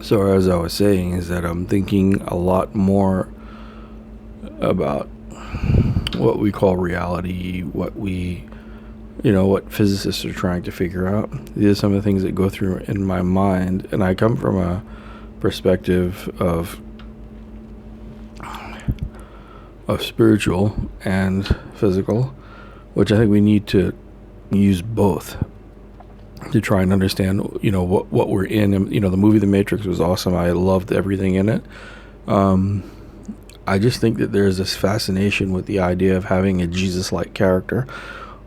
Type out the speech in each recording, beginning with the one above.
So as I was saying, is that I'm thinking a lot more about what we call reality, what physicists are trying to figure out. These are some of the things that go through in my mind, and I come from a perspective of spiritual and physical, which I think we need to use both to try and understand, what we're in. And, the movie The Matrix was awesome. I loved everything in it. I just think that there's this fascination with the idea of having a Jesus-like character,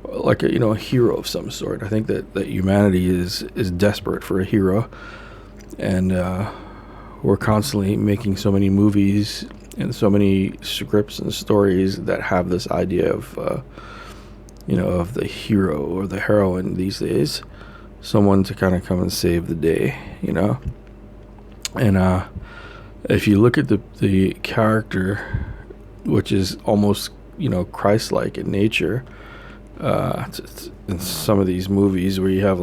like a hero of some sort. I think that humanity is desperate for a hero, and we're constantly making so many movies and so many scripts and stories that have this idea of of the hero or the heroine these days, someone to kind of come and save the day, and if you look at the character, which is almost Christ-like in nature, in some of these movies where you have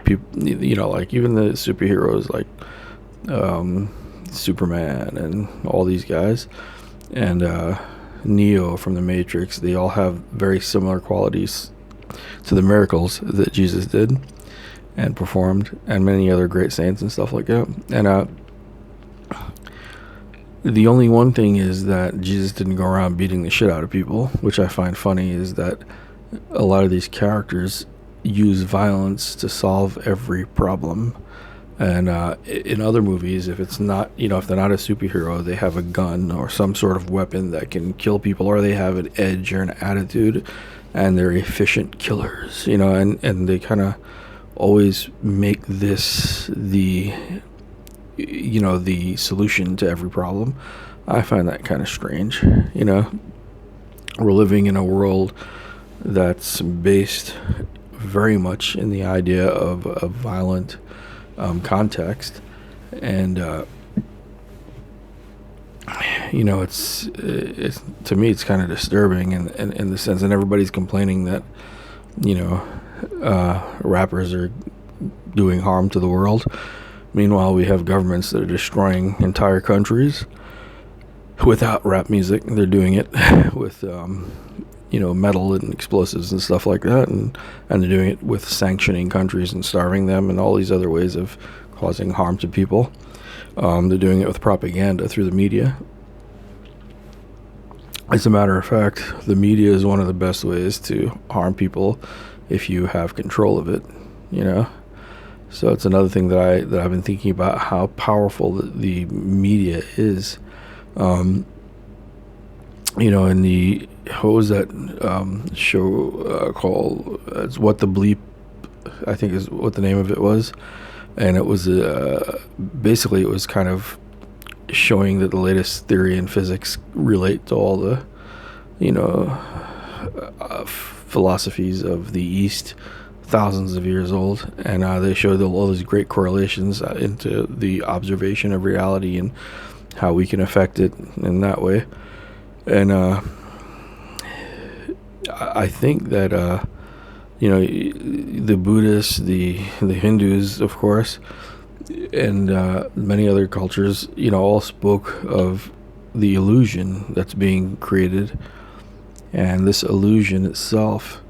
people, like even the superheroes like Superman and all these guys, and Neo from the Matrix, they all have very similar qualities to the miracles that Jesus did and performed, and many other great saints and stuff like that. And the only one thing is that Jesus didn't go around beating the shit out of people, which I find funny, is that a lot of these characters use violence to solve every problem. And in other movies, if it's not, if they're not a superhero, they have a gun or some sort of weapon that can kill people, or they have an edge or an attitude, and they're efficient killers, and they kind of always make this the solution to every problem. I find that kind of strange. We're living in a world that's based very much in the idea of a violent context, and it's to me it's kind of disturbing in the sense, and everybody's complaining that rappers are doing harm to the world. Meanwhile, we have governments that are destroying entire countries without rap music. They're doing it with metal and explosives and stuff like that, and they're doing it with sanctioning countries and starving them and all these other ways of causing harm to people. They're doing it with propaganda through the media. As a matter of fact, the media is one of the best ways to harm people if you have control of it, So it's another thing that I've been thinking about, how powerful the media is. In the, what was that show called? It's What the Bleep, I think is what the name of it was. And it was basically it was kind of showing that the latest theory in physics relate to all the philosophies of the East, thousands of years old, and they showed all these great correlations into the observation of reality and how we can affect it in that way. And I think that the Buddhists, the Hindus, of course, and many other cultures, all spoke of the illusion that's being created, and this illusion itself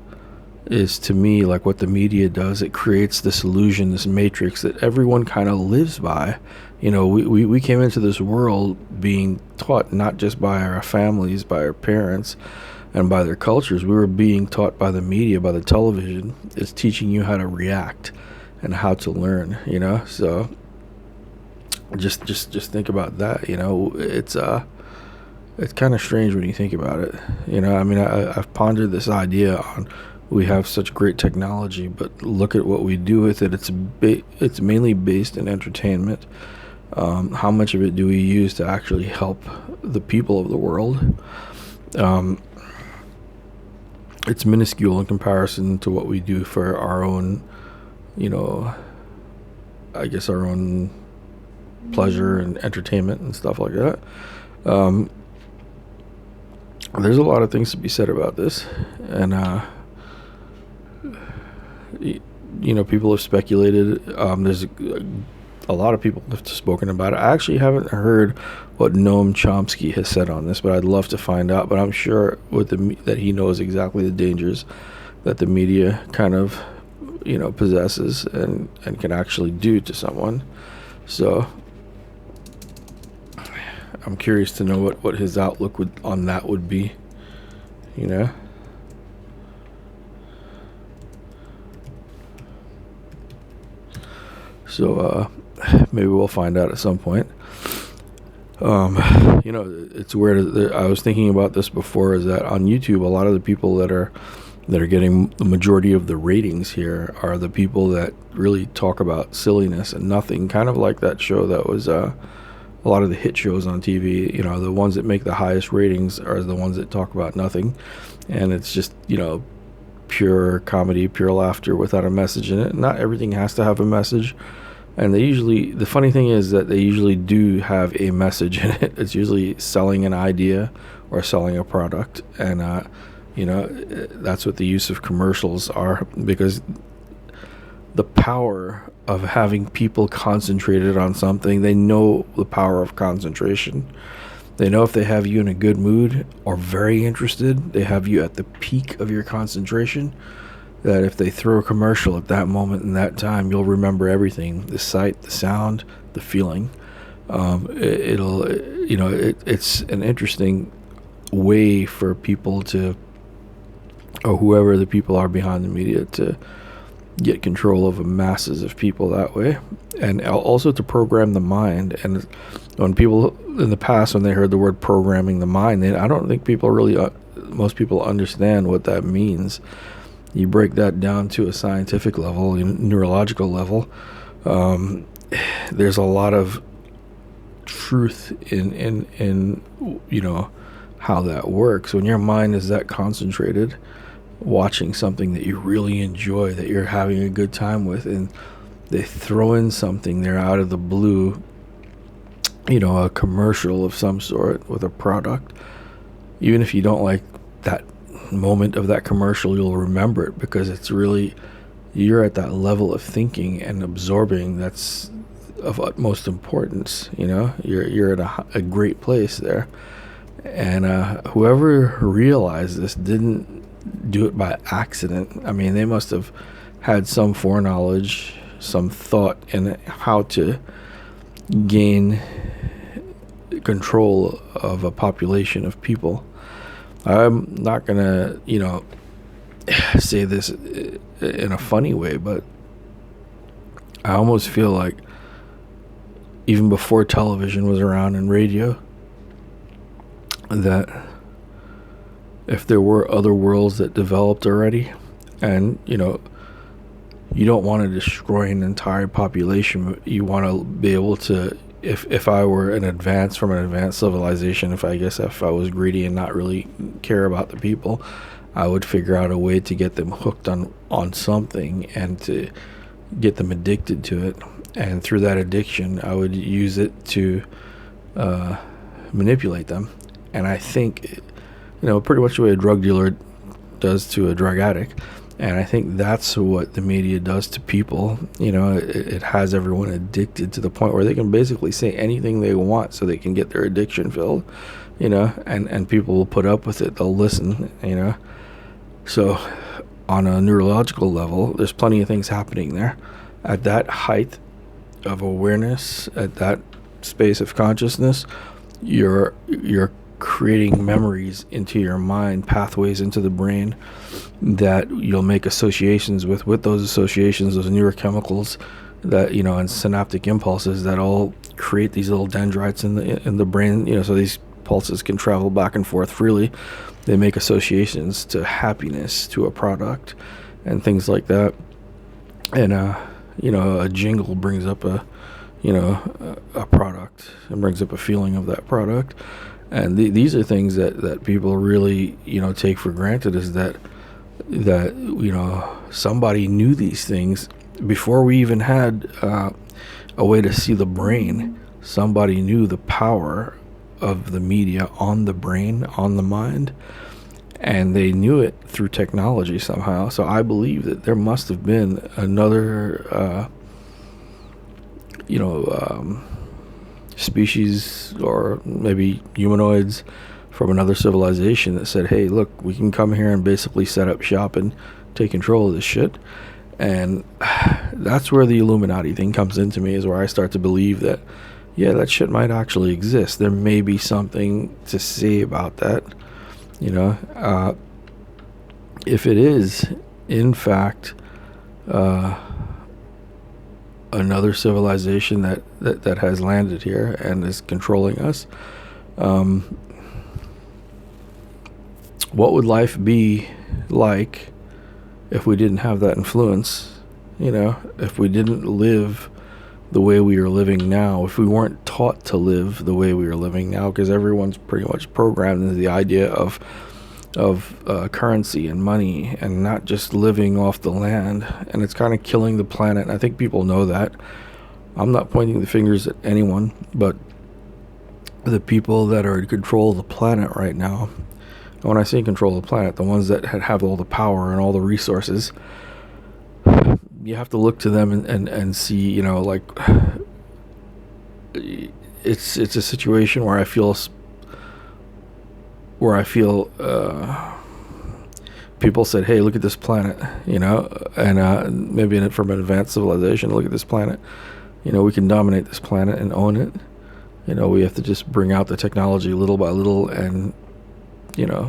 is, to me, like what the media does. It creates this illusion, this matrix that everyone kind of lives by. We came into this world being taught, not just by our families, by our parents, and by their cultures. We were being taught by the media, by the television. It's teaching you how to react and how to learn, So just think about that, It's kind of strange when you think about it, I've pondered this idea on, we have such great technology, but look at what we do with it. It's mainly based in entertainment. How much of it do we use to actually help the people of the world? It's minuscule in comparison to what we do for our own, I guess our own pleasure and entertainment and stuff like that. There's a lot of things to be said about this, and people have speculated. There's a lot of people have spoken about it. I actually haven't heard what Noam Chomsky has said on this, but I'd love to find out. But I'm sure that he knows exactly the dangers that the media kind of, possesses and can actually do to someone. So I'm curious to know what his outlook on that would be, So maybe we'll find out at some point. It's weird. I was thinking about this before. Is that on YouTube, a lot of the people that are getting the majority of the ratings here are the people that really talk about silliness and nothing. Kind of like that show that was a lot of the hit shows on TV. The ones that make the highest ratings are the ones that talk about nothing, and it's just pure comedy, pure laughter without a message in it. Not everything has to have a message. And the funny thing is that they usually do have a message in it. It's usually selling an idea or selling a product. And, that's what the use of commercials are, because the power of having people concentrated on something, they know the power of concentration. They know if they have you in a good mood or very interested, they have you at the peak of your concentration, that if they throw a commercial at that moment in that time, you'll remember everything: the sight, the sound, the feeling. It's an interesting way for people to, or whoever the people are behind the media, to get control of the masses of people that way, and also to program the mind. And when people in the past, when they heard the word programming the mind, I don't think most people understand what that means. You break that down to a scientific level, neurological level. There's a lot of truth in how that works. When your mind is that concentrated, watching something that you really enjoy, that you're having a good time with, and they throw in something there out of the blue, a commercial of some sort with a product, even if you don't like that moment of that commercial, you'll remember it, because it's really, you're at that level of thinking and absorbing that's of utmost importance. You're at a great place there. And whoever realized this didn't do it by accident. I mean, they must have had some foreknowledge, some thought in how to gain control of a population of people. I'm not gonna, say this in a funny way, but I almost feel like even before television was around and radio, that if there were other worlds that developed already, and you don't want to destroy an entire population, but you want to be able to, if I were from an advanced civilization, if I was greedy and not really care about the people, I would figure out a way to get them hooked on something and to get them addicted to it. And through that addiction, I would use it to manipulate them. And I think, pretty much the way a drug dealer does to a drug addict. And I think that's what the media does to people. It has everyone addicted to the point where they can basically say anything they want so they can get their addiction filled, and people will put up with it. They'll listen, So on a neurological level, there's plenty of things happening there. At that height of awareness, at that space of consciousness, you're creating memories into your mind, pathways into the brain that you'll make associations with those associations, those neurochemicals that, and synaptic impulses that all create these little dendrites in the brain, so these pulses can travel back and forth freely. They make associations to happiness, to a product, and things like that. And a jingle brings up a product, and brings up a feeling of that product. And these are things that people really, take for granted, is that somebody knew these things before we even had a way to see the brain. Somebody knew the power of the media on the brain, on the mind, and they knew it through technology somehow. So I believe that there must have been another species or maybe humanoids from another civilization that said, hey, look, we can come here and basically set up shop and take control of this shit. And that's where the Illuminati thing comes into me, is where I start to believe that, yeah, that shit might actually exist. There may be something to say about that, if it is, in fact, another civilization that has landed here and is controlling us. What would life be like if we didn't have that influence? If we didn't live the way we are living now, if we weren't taught to live the way we are living now, because everyone's pretty much programmed into the idea of currency and money and not just living off the land, and it's kind of killing the planet. And I think people know that. I'm not pointing the fingers at anyone, but the people that are in control of the planet right now, and when I say control of the planet, the ones that have all the power and all the resources, you have to look to them and see, it's a situation where I feel people said, hey, look at this planet, and maybe from an advanced civilization, look at this planet, we can dominate this planet and own it. We have to just bring out the technology little by little and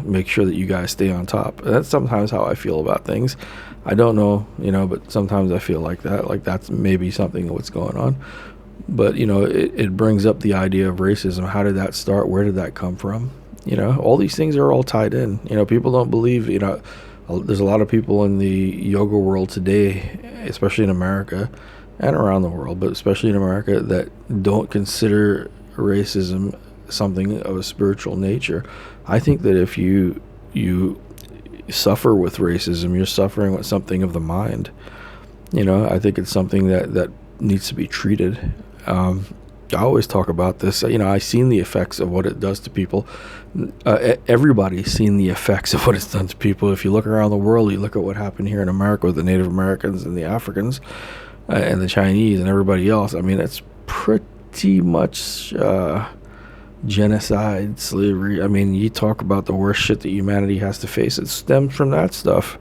make sure that you guys stay on top. And that's sometimes how I feel about things. I don't know, but sometimes I feel like that, like that's maybe something what's going on. But it brings up the idea of racism. How did that start? Where did that come from? All these things are all tied in. People don't believe, there's a lot of people in the yoga world today, especially in America and around the world, but especially in America, that don't consider racism something of a spiritual nature. I think that if you suffer with racism, you're suffering with something of the mind. I think it's something that needs to be treated. I always talk about this. I've seen the effects of what it does to people. Everybody's seen the effects of what it's done to people. If you look around the world, you look at what happened here in America with the Native Americans and the Africans and the Chinese and everybody else. I mean, it's pretty much genocide, slavery. I mean, you talk about the worst shit that humanity has to face. It stems from that stuff.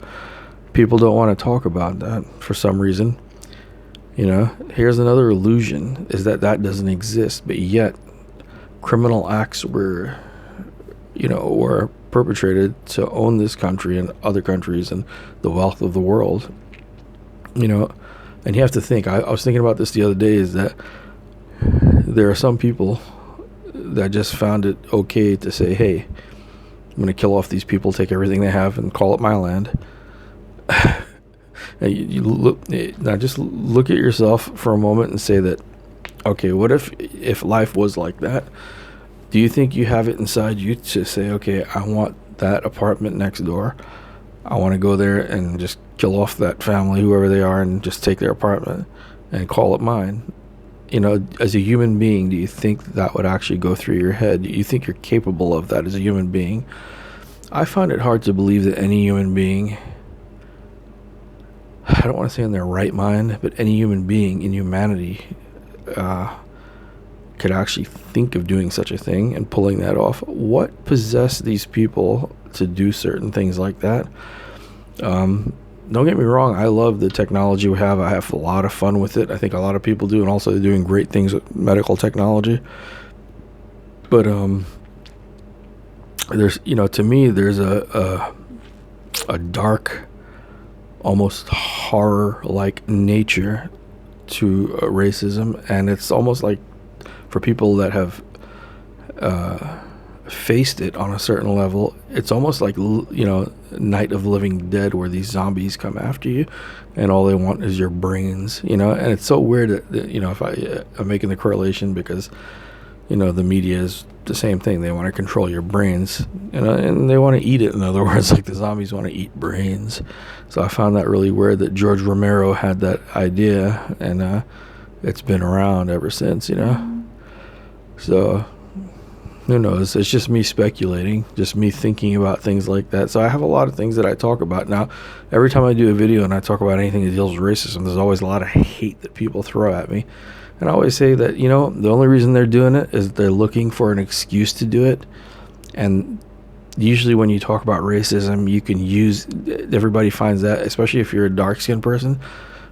People don't want to talk about that for some reason. Here's another illusion, is that doesn't exist, but yet criminal acts were perpetrated to own this country and other countries and the wealth of the world. And you have to think, I was thinking about this the other day, is that there are some people that just found it okay to say, hey, I'm going to kill off these people, take everything they have, and call it my land. You look, now just look at yourself for a moment and say that, okay, what if life was like that? Do you think you have it inside you to say, okay, I want that apartment next door, I want to go there and just kill off that family, whoever they are, and just take their apartment and call it mine? As a human being, do you think that would actually go through your head? Do you think you're capable of that as a human being? I find it hard to believe that any human being, I don't want to say in their right mind, but any human being in humanity could actually think of doing such a thing and pulling that off. What possessed these people to do certain things like that? Don't get me wrong, I love the technology we have. I have a lot of fun with it. I think a lot of people do, and also they're doing great things with medical technology. But there's, to me, there's a dark, almost horror-like nature to racism, and it's almost like, for people that have faced it on a certain level, it's almost like Night of the Living Dead, where these zombies come after you and all they want is your brains, and it's so weird that if I'm making the correlation, because the media is the same thing. They want to control your brains, and they want to eat it. In other words, like the zombies want to eat brains. So I found that really weird that George Romero had that idea, and it's been around ever since, So who knows? It's just me speculating, just me thinking about things like that. So I have a lot of things that I talk about. Now, every time I do a video and I talk about anything that deals with racism, there's always a lot of hate that people throw at me. And I always say that, you know, the only reason they're doing it is they're looking for an excuse to do it. And usually when you talk about racism, you can use, everybody finds that, especially if you're a dark-skinned person,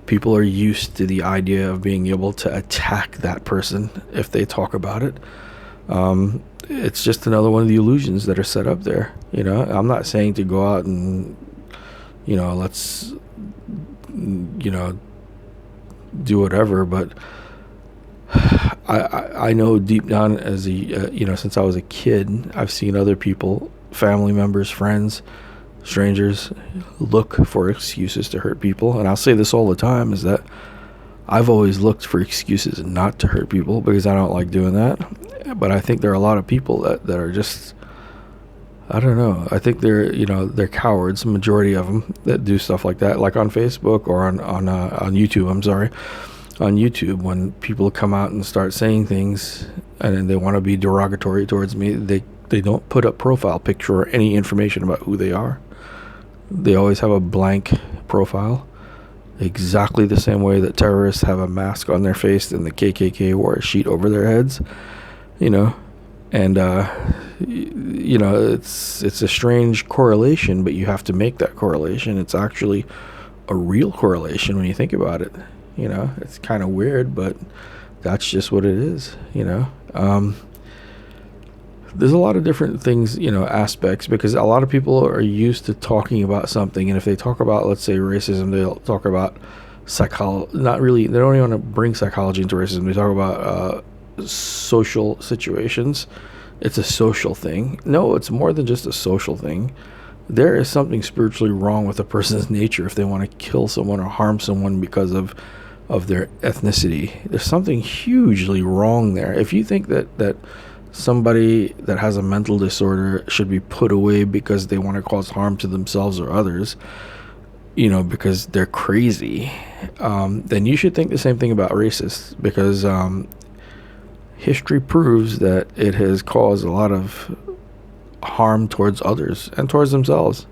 people are used to the idea of being able to attack that person if they talk about it. It's just another one of the illusions that are set up there. You know, I'm not saying to go out and, you know, let's, you know, do whatever, but I know deep down as a, you know, since I was a kid, I've seen other people, family members, friends, strangers, look for excuses to hurt people. And I'll say this all the time, is that I've always looked for excuses not to hurt people because I don't like doing that. But I think there are a lot of people that are just, I don't know. I think they're, you know, they're cowards, the majority of them, that do stuff like that, like on Facebook or on YouTube. I'm sorry. On YouTube, when people come out and start saying things and then they want to be derogatory towards me, they don't put up profile picture or any information about who they are. They always have a blank profile, exactly the same way that terrorists have a mask on their face and the KKK wore a sheet over their heads, you know. And you know, it's a strange correlation, but you have to make that correlation. It's actually a real correlation when you think about it. You know, it's kind of weird, but that's just what it is, you know. There's a lot of different things, you know, aspects, because a lot of people are used to talking about something. And if they talk about, let's say, racism, they'll talk about psychology. Not really, they don't even want to bring psychology into racism. They talk about social situations. It's a social thing. No, it's more than just a social thing. There is something spiritually wrong with a person's nature if they want to kill someone or harm someone because of their ethnicity. There's something hugely wrong there. If you think that somebody that has a mental disorder should be put away because they want to cause harm to themselves or others, you know, because they're crazy, then you should think the same thing about racists, because history proves that it has caused a lot of harm towards others and towards themselves,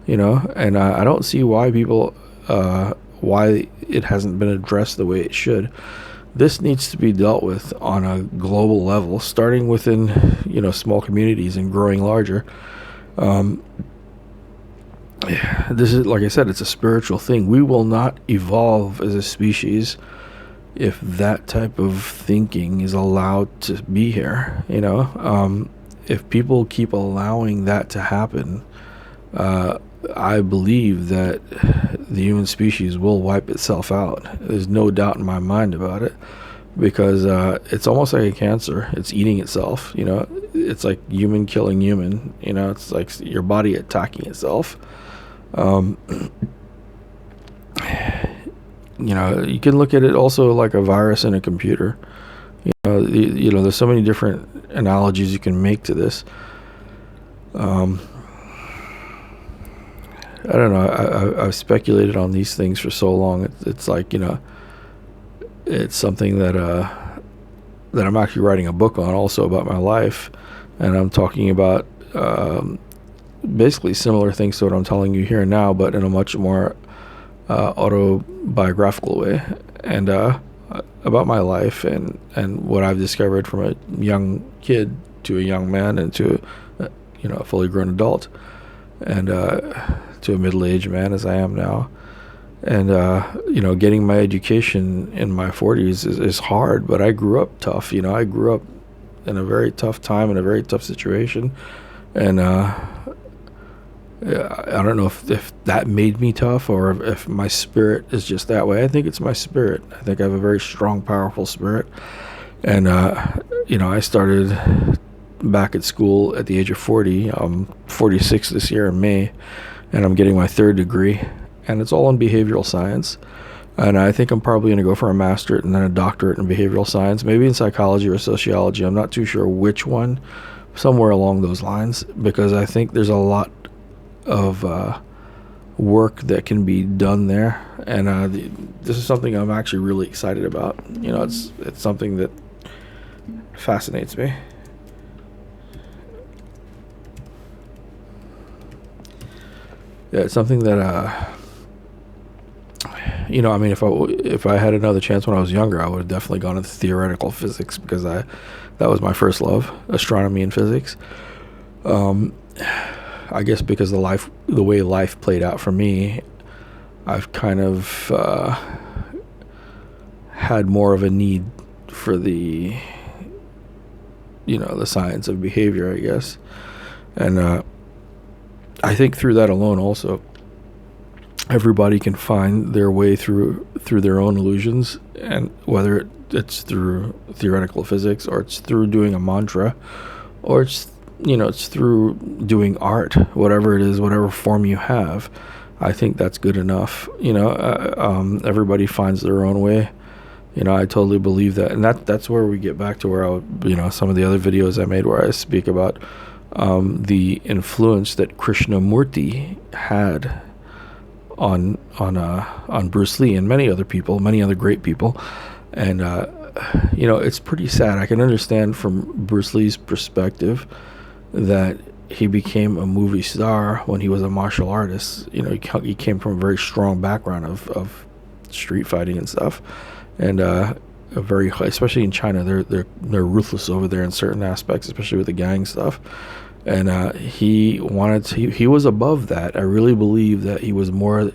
you know. And I don't see why people why it hasn't been addressed the way it should. This needs to be dealt with on a global level, starting within, you know, small communities and growing larger. This is, like I said, it's a spiritual thing. We will not evolve as a species if that type of thinking is allowed to be here, you know. If people keep allowing that to happen, I believe that the human species will wipe itself out. There's no doubt in my mind about it, because it's almost like a cancer. It's eating itself, you know. It's like human killing human, you know. It's like your body attacking itself. You know, you can look at it also like a virus in a computer. You know, there's so many different analogies you can make to this. I don't know. I've speculated on these things for so long. It's like, you know, it's something that I'm actually writing a book on, also about my life, and I'm talking about basically similar things to what I'm telling you here now, but in a much more autobiographical way, and about my life and what I've discovered from a young kid to a young man and to you know, a fully grown adult, and to a middle-aged man as I am now. And you know, getting my education in my 40s is hard, but I grew up tough. You know, I grew up in a very tough time, in a very tough situation, and I don't know if that made me tough, or if my spirit is just that way. I think it's my spirit. I think I have a very strong, powerful spirit. And you know, I started back at school at the age of 40. I'm 46 this year in May, and I'm getting my 3rd degree, and it's all in behavioral science. And I think I'm probably going to go for a masterate and then a doctorate in behavioral science, maybe in psychology or sociology. I'm not too sure which one, somewhere along those lines, because I think there's a lot of work that can be done there. And this is something I'm actually really excited about. You know, it's something that fascinates me. Yeah, it's something that I mean, if I had another chance when I was younger, I would have definitely gone into theoretical physics, because that was my first love, astronomy and physics. I guess because the way life played out for me, I've kind of had more of a need for the science of behavior, I guess. And I think through that alone also, everybody can find their way through their own illusions, and whether it's through theoretical physics, or it's through doing a mantra, or it's through doing art, whatever it is, whatever form you have. I think that's good enough. Everybody finds their own way. I totally believe that, and that's where we get back to where some of the other videos I made where I speak about the influence that Krishnamurti had on Bruce Lee and many other great people. And it's pretty sad. I can understand from Bruce Lee's perspective that he became a movie star when he was a martial artist. He came from a very strong background of street fighting and stuff, and especially in China, they're ruthless over there in certain aspects, especially with the gang stuff. And he was above that. I really believe that he was more,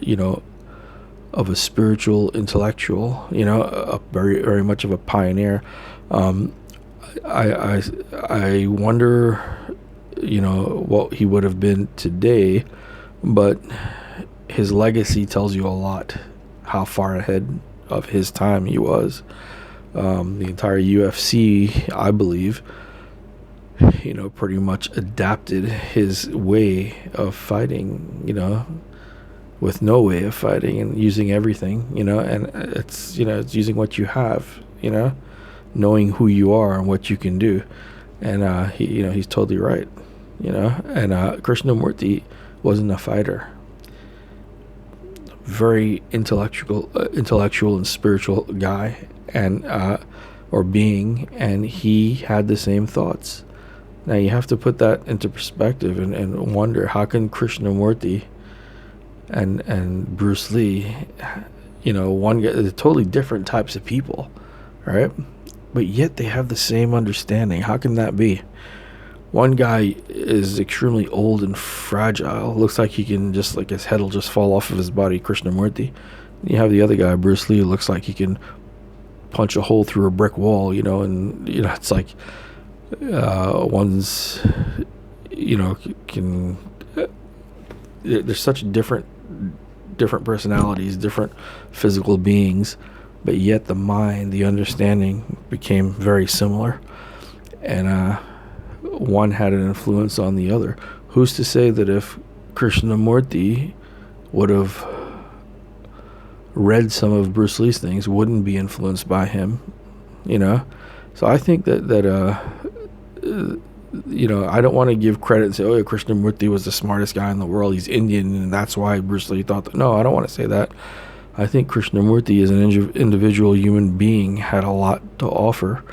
of a spiritual intellectual, a very, very much of a pioneer. I wonder, what he would have been today, but his legacy tells you a lot, how far ahead of his time he was. The entire UFC, I believe, pretty much adapted his way of fighting, with no way of fighting, and using everything, and it's using what you have, knowing who you are and what you can do. And he's totally right, and Krishnamurti wasn't a fighter. Very intellectual and spiritual guy, and or being, and he had the same thoughts. Now you have to put that into perspective and wonder, how can Krishnamurti and Bruce Lee, one guy, they're totally different types of people, right? But yet they have the same understanding. How can that be? One guy is extremely old and fragile. Looks like he can his head will just fall off of his body, Krishnamurti. You have the other guy, Bruce Lee, looks like he can punch a hole through a brick wall, and it's like one's, can. There's such different personalities, different physical beings, but yet the mind, the understanding became very similar, and one had an influence on the other. Who's to say that if Krishnamurti would have read some of Bruce Lee's things, wouldn't be influenced by him, So I think that I don't want to give credit and say, oh, Krishnamurti was the smartest guy in the world. He's Indian, and that's why Bruce Lee thought that. No, I don't want to say that. I think Krishnamurti, as an individual human being, had a lot to offer.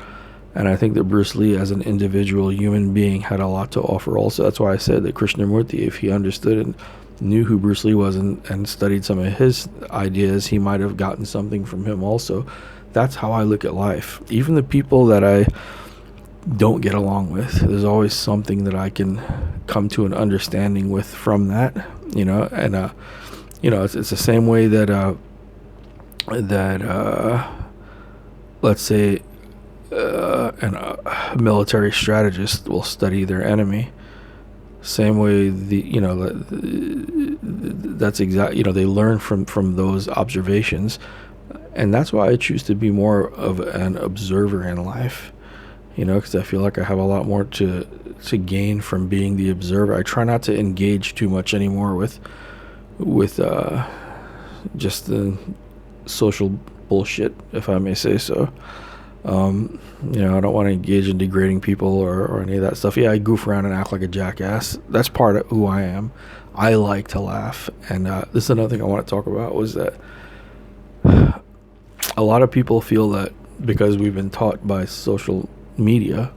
And I think that Bruce Lee, as an individual human being, had a lot to offer also. That's why I said that Krishnamurti, if he understood and knew who Bruce Lee was and studied some of his ideas, he might have gotten something from him also. That's how I look at life. Even the people that I don't get along with, there's always something that I can come to an understanding with from that, and it's the same way that let's say a military strategist will study their enemy. Same way that's they learn from those observations, and that's why I choose to be more of an observer in life. Because I feel like I have a lot more to gain from being the observer. I try not to engage too much anymore with just the social bullshit, if I may say so. I don't want to engage in degrading people or any of that stuff. Yeah, I goof around and act like a jackass. That's part of who I am. I like to laugh. And this is another thing I want to talk about, was that a lot of people feel that because we've been taught by social media,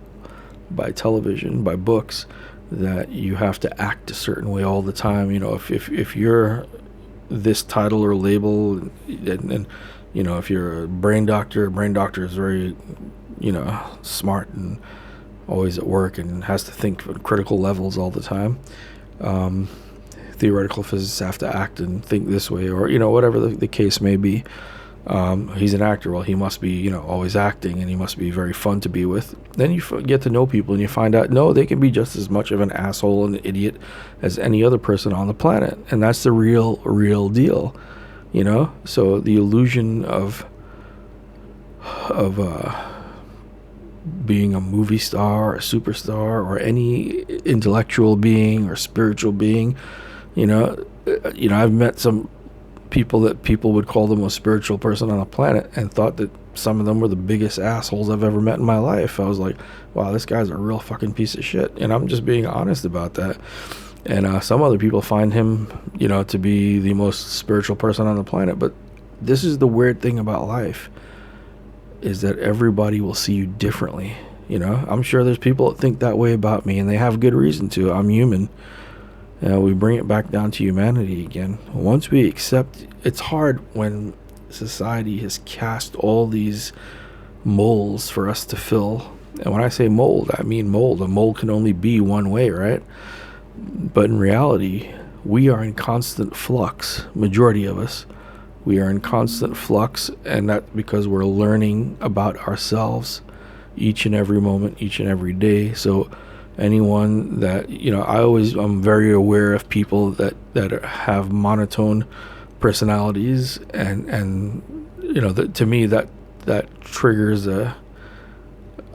by television, by books, that you have to act a certain way all the time. If you're this title or label, and you know, if you're a brain doctor is very, you know, smart and always at work and has to think at critical levels all the time. Theoretical physicists have to act and think this way, or, you know, whatever the case may be. He's an actor. Well, he must be, you know, always acting, and he must be very fun to be with. Then you get to know people, and you find out, no, they can be just as much of an asshole and an idiot as any other person on the planet. And that's the real deal, you know? So the illusion of being a movie star, or a superstar, or any intellectual being or spiritual being, you know, I've met some people that people would call the most spiritual person on the planet, and thought that some of them were the biggest assholes I've ever met in my life. I was like, wow, this guy's a real fucking piece of shit. And I'm just being honest about that. And some other people find him, you know, to be the most spiritual person on the planet. But this is the weird thing about life, is that everybody will see you differently. You know, I'm sure there's people that think that way about me, and they have good reason to. I'm human. We bring it back down to humanity again. Once we accept, it's hard when society has cast all these molds for us to fill. And when I say mold, I mean mold. A mold can only be one way, right? But in reality, we are in constant flux. Majority of us, we are in constant flux, and that's because we're learning about ourselves each and every moment, each and every day. So anyone that, you know, I'm very aware of people that have monotone personalities, and you know, to me that triggers a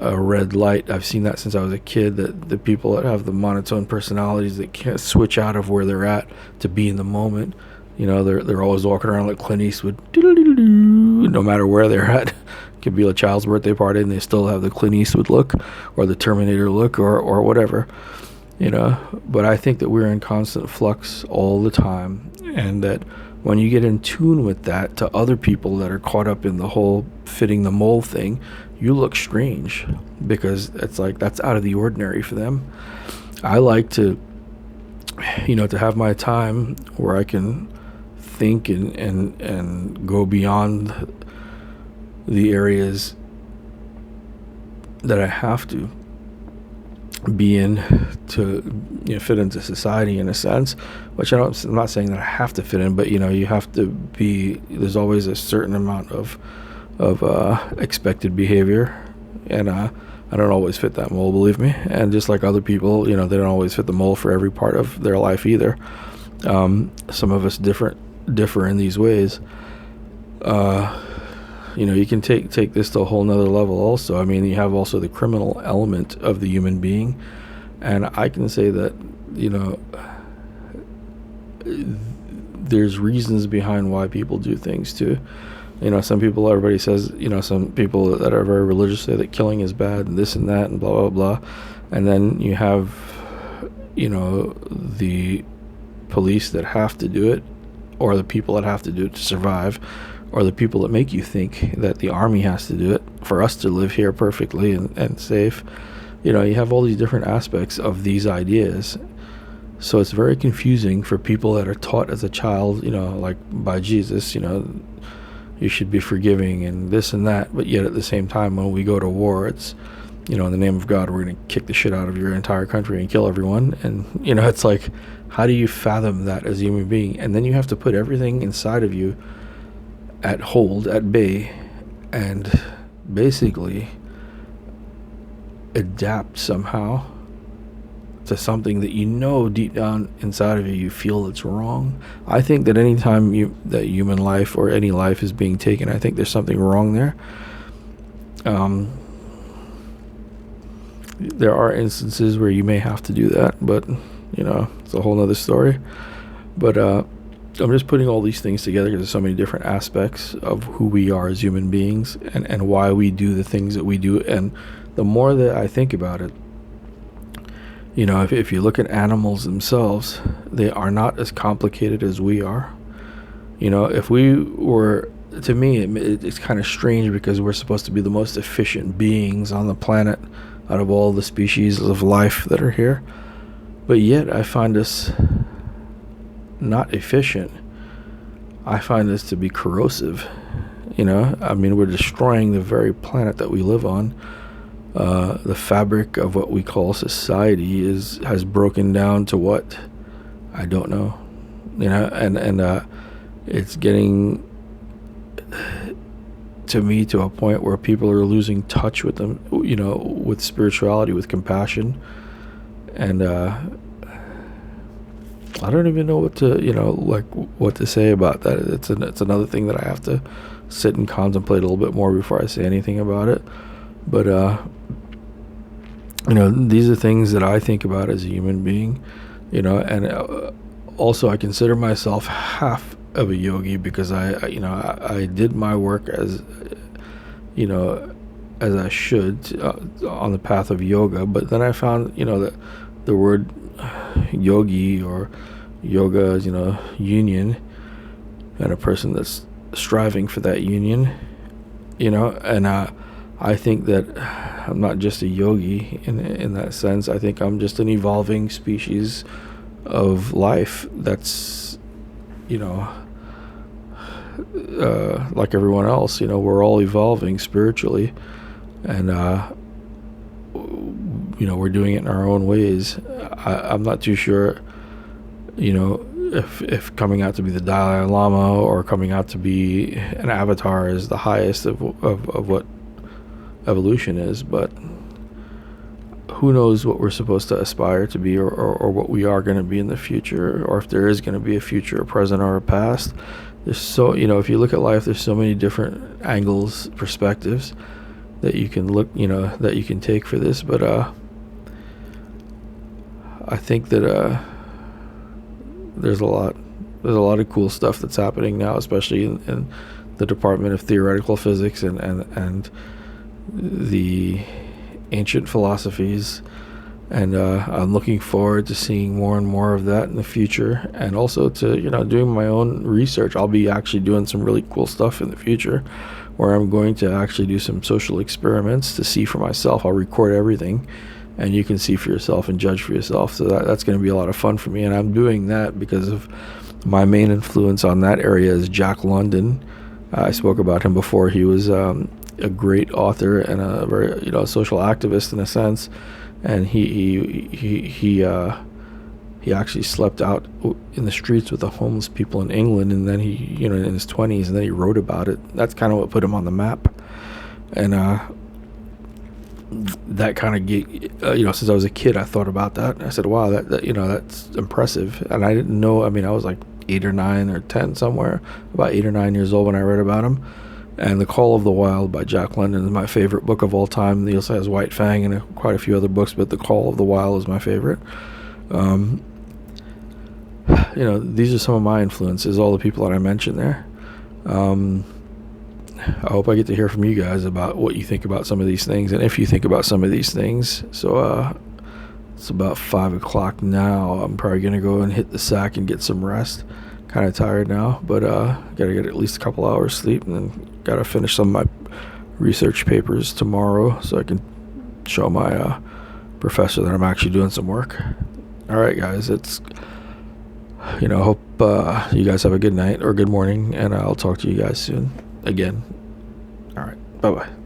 red light. I've seen that since I was a kid, that the people that have the monotone personalities, that can't switch out of where they're at to be in the moment. You know, they're always walking around like Clint Eastwood, no matter where they're at. It could be a child's birthday party and they still have the Clint Eastwood look, or the Terminator look, or whatever, you know. But I think that we're in constant flux all the time, and that when you get in tune with that to other people that are caught up in the whole fitting the mold thing, you look strange, because it's like that's out of the ordinary for them. I like to, you know, to have my time where I can think and go beyond the areas that I have to be in to, you know, fit into society in a sense, which I'm not saying that I have to fit in, but, you know, you have to be, there's always a certain amount of expected behavior, and I don't always fit that mold, believe me. And just like other people, you know, they don't always fit the mold for every part of their life either. Some of us differ in these ways. You know, you can take this to a whole nother level also. I mean, you have also the criminal element of the human being, and I can say that, you know, there's reasons behind why people do things too. You know, everybody says, you know, some people that are very religious say that killing is bad and this and that and blah, blah, blah. And then you have, you know, the police that have to do it, or the people that have to do it to survive, or the people that make you think that the army has to do it for us to live here perfectly and safe. You know, you have all these different aspects of these ideas. So it's very confusing for people that are taught as a child, you know, like by Jesus, you know, you should be forgiving and this and that. But yet at the same time, when we go to war, it's, you know, in the name of God, we're going to kick the shit out of your entire country and kill everyone. And, you know, it's like, how do you fathom that as a human being? And then you have to put everything inside of you at bay, and basically adapt somehow to something that, you know, deep down inside of you feel it's wrong. I think that anytime that human life or any life is being taken, I think there's something wrong there. There are instances where you may have to do that, but, you know, it's a whole nother story. But I'm just putting all these things together because there's so many different aspects of who we are as human beings, and why we do the things that we do. And the more that I think about it, you know, if you look at animals themselves, they are not as complicated as we are. You know, if we were, to me, it's kind of strange, because we're supposed to be the most efficient beings on the planet out of all the species of life that are here. But yet I find us not efficient. I find this to be corrosive. You know, I mean, we're destroying the very planet that we live on. The fabric of what we call society has broken down to what? I don't know. You know, and it's getting to me to a point where people are losing touch with them, you know, with spirituality, with compassion, and I don't even know what to, you know, like what to say about that. It's another thing that I have to sit and contemplate a little bit more before I say anything about it. But you know, these are things that I think about as a human being, you know, and also I consider myself half of a yogi because I did my work as, you know, as I should on the path of yoga, but then I found, you know, that the word yogi or yoga is, you know, union, and a person that's striving for that union, you know, and I think that I'm not just a yogi in that sense. I think I'm just an evolving species of life that's, you know, like everyone else, you know, we're all evolving spiritually, and you know, we're doing it in our own ways. I'm not too sure, you know, if coming out to be the Dalai Lama or coming out to be an avatar is the highest of what evolution is, but who knows what we're supposed to aspire to be, or what we are going to be in the future, or if there is going to be a future, a present, or a past. There's so, you know, if you look at life, there's so many different angles, perspectives that you can look, you know, that you can take for this, but I think that there's a lot of cool stuff that's happening now, especially in the Department of Theoretical Physics and the ancient philosophies, and I'm looking forward to seeing more and more of that in the future, and also to, you know, doing my own research. I'll be actually doing some really cool stuff in the future where I'm going to actually do some social experiments to see for myself. I'll record everything, and you can see for yourself and judge for yourself. So that's going to be a lot of fun for me, and I'm doing that because of my main influence on that area is Jack London. I spoke about him before. He was a great author and a very, you know, social activist in a sense, and he actually slept out in the streets with the homeless people in England, and then he, you know, in his 20s, and then he wrote about it. That's kind of what put him on the map, and that kind of you know, since I was a kid, I thought about that. I said, wow, that you know, that's impressive. And I didn't know, I mean, I was like 8 or 9 or 10 somewhere, about 8 or 9 years old when I read about him. And The Call of the Wild by Jack London is my favorite book of all time. He also has White Fang and quite a few other books, but The Call of the Wild is my favorite. You know, these are some of my influences, all the people that I mentioned there. I hope I get to hear from you guys about what you think about some of these things, and if you think about some of these things. So it's about 5 o'clock now. I'm probably going to go and hit the sack and get some rest. Kind of tired now, but gotta get at least a couple hours sleep, and then gotta finish some of my research papers tomorrow so I can show my professor that I'm actually doing some work. All right, guys, it's, you know, hope you guys have a good night or good morning, and I'll talk to you guys soon again. All right, bye-bye.